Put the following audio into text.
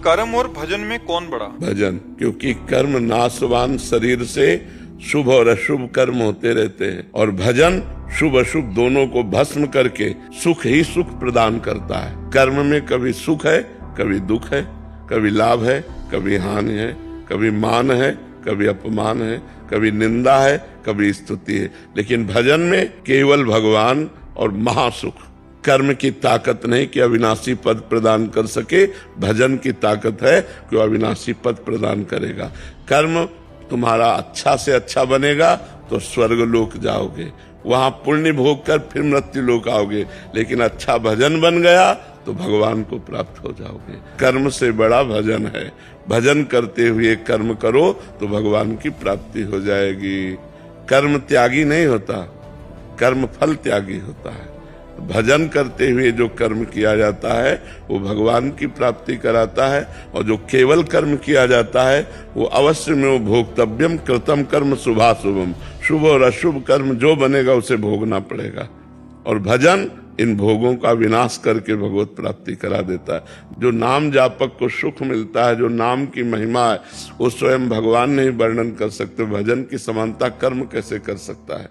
कर्म और भजन में कौन बड़ा? भजन, क्योंकि कर्म नाशवान शरीर से शुभ और अशुभ कर्म होते रहते हैं, और भजन शुभ अशुभ दोनों को भस्म करके सुख ही सुख प्रदान करता है। कर्म में कभी सुख है, कभी दुख है, कभी लाभ है, कभी हानि है, कभी मान है, कभी अपमान है, कभी निंदा है, कभी स्तुति है। लेकिन भजन में केवल भगवान और महासुख। कर्म की ताकत नहीं कि अविनाशी पद प्रदान कर सके, भजन की ताकत है कि वो अविनाशी पद प्रदान करेगा। कर्म तुम्हारा अच्छा से अच्छा बनेगा तो स्वर्ग लोक जाओगे, वहां पुण्य भोग कर फिर मृत्यु लोक आओगे। लेकिन अच्छा भजन बन गया तो भगवान को प्राप्त हो जाओगे। कर्म से बड़ा भजन है। भजन करते हुए कर्म करो तो भगवान की प्राप्ति हो जाएगी। कर्म त्यागी नहीं होता, कर्म फल त्यागी होता है। भजन करते हुए जो कर्म किया जाता है वो भगवान की प्राप्ति कराता है, और जो केवल कर्म किया जाता है वो अवश्य में वो भोक्तव्यम कृतम कर्म शुभाशुभम, शुभ और अशुभ कर्म जो बनेगा उसे भोगना पड़ेगा। और भजन इन भोगों का विनाश करके भगवत प्राप्ति करा देता है। जो नाम जापक को सुख मिलता है, जो नाम की महिमा है, वो स्वयं भगवान नहीं वर्णन कर सकते। भजन की समानता कर्म कैसे कर सकता है?